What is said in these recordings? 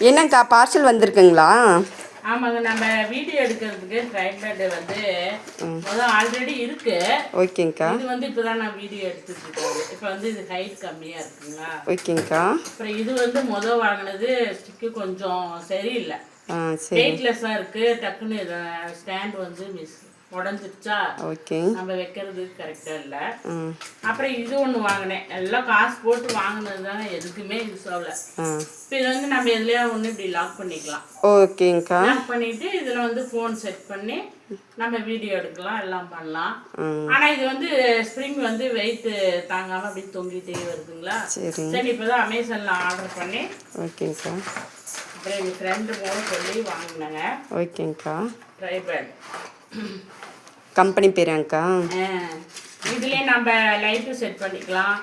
என்னக்கா பார்சல் வந்திருக்குங்களா? ஆமாங்க, நம்ம வீடியோ எடுக்கிறதுக்கு ட்ரைபேட் வந்து முதல்ல ஆல்ரெடி இருக்கு. ஓகேங்கக்கா. இது வந்து இப்போதான் நான் வீடியோ எடுத்துட்டு இருக்கேன். இப்போ வந்து இது ஹைட் கம்மியாக இருக்குங்களா? ஓகேங்கக்கா. அப்புறம் இது வந்து முதல் வாங்கினது ஸ்டிக்கு கொஞ்சம் சரியில்லை, சரி. வெயிட்லெஸ்ஸாக இருக்குது. டக்குன்னு இதை ஸ்டாண்ட் வந்து உடஞ்சிருச்சா, ஓகே, நம்ம வைக்கிறது கரெக்டாக இல்லை. அப்புறம் இது ஒன்று வாங்கினேன், எல்லாம் காசு போட்டு வாங்கினது தானே, எதுக்குமே யூஸ் ஆகல. இப்போ இது வந்து நம்ம எதுலையா ஒன்று இப்படி லாக் பண்ணிக்கலாம். ஓகேங்கக்கா. லாக் பண்ணிட்டு இதில் வந்து ஃபோன் செட் பண்ணி நம்ம வீடியோ எடுக்கலாம், எல்லாம் பண்ணலாம். ஆனால் இது வந்து ஸ்ப்ரிங் வந்து வெயிட் தாங்காமல் அப்படி தொங்கிட்டே வருதுங்களா. சரி, இப்போ தான் அமேசானில் ஆர்டர் பண்ணி. ஓகேங்கக்கா. அப்புறம் எங்கள் ஃப்ரெண்டு போல சொல்லி வாங்கினாங்க. ஓகேங்கக்கா. ட்ரைபேட் கம்பெனி பேராங்கக்கா. இதுலேயே நம்ம லைட்டு செட் பண்ணிக்கலாம்,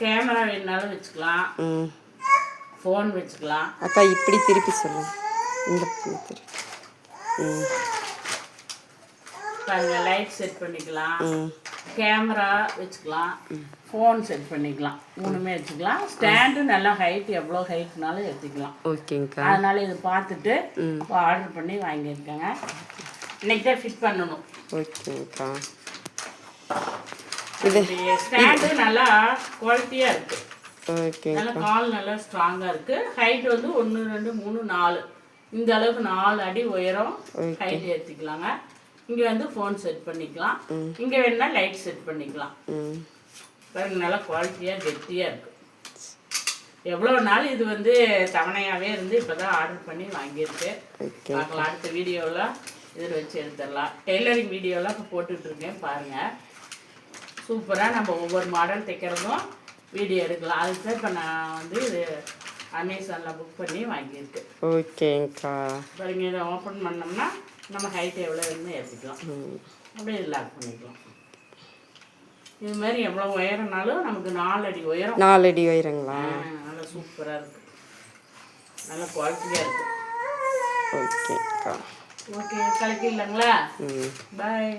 கேமரா வேணுனாலும் வச்சுக்கலாம், ஃபோன் வச்சுக்கலாம். அக்கா இப்படி திருப்பி சொல்லு, இந்த திருப்பி. பாருங்க, லைட் செட் பண்ணிக்கலாம், கேமரா வச்சுக்கலாம், ஃபோன் செட் பண்ணிக்கலாம், மூணுமே வச்சுக்கலாம். ஸ்டாண்டு நல்லா ஹைட், எவ்வளோ ஹைட்னாலும் எடுத்துக்கலாம். ஓகேங்கக்கா. அதனால இதை பார்த்துட்டு ஆர்டர் பண்ணி வாங்கியிருக்கேங்க. இன்னைக்கு தான் ஃபிட் பண்ணணும். ஓகேங்கக்கா. இது ஸ்டாண்டு நல்லா குவாலிட்டியாக இருக்குது. ஓகே, நல்லா கால் நல்லா ஸ்ட்ராங்காக இருக்குது. ஹைட் வந்து 1 2 3 4 இந்த அளவுக்கு 4 அடி உயரம் ஹைட் ஏற்றிக்கலாங்க. இங்கே வந்து ஃபோன் செட் பண்ணிக்கலாம், இங்கே வேணுன்னா லைட் செட் பண்ணிக்கலாம். பாருங்க, நல்லா குவாலிட்டியாக கெட்டியாக இருக்குது. எவ்வளோ நாள் இது வந்து தவணையாகவே இருந்து இப்போ தான் ஆர்டர் பண்ணி வாங்கியிருக்கு. பார்க்கலாம், அடுத்த வீடியோவில் இதில் வச்சு எடுத்துடலாம். டெய்லரிங் வீடியோலாம் இப்போ போட்டுட்ருக்கேன் பாருங்கள். சூப்பராக நம்ம ஒவ்வொரு மாடல் தைக்கிறதும் வீடியோ எடுக்கலாம். அதுக்கு தான் இப்போ நான் வந்து இது அமேசானில் புக் பண்ணி வாங்கியிருக்கேன். ஓகேங்கக்கா. பாருங்க, இதை ஓப்பன் பண்ணோம்னா நம்ம ஹைட் எவ்வளோ வேணுமோ ஏற்றிக்கலாம், அப்படியே லாக் பண்ணிக்கலாம். இது மாதிரி எவ்வளோ உயரம்னாலும் நமக்கு 4 அடி உயரம். 4 அடி உயரங்களா? நல்லா சூப்பராக இருக்குது, நல்லா குவாலிட்டியாக இருக்குது. ஓகேக்கா. ஓகே, கலக்கிடலாங்களா? பாய்.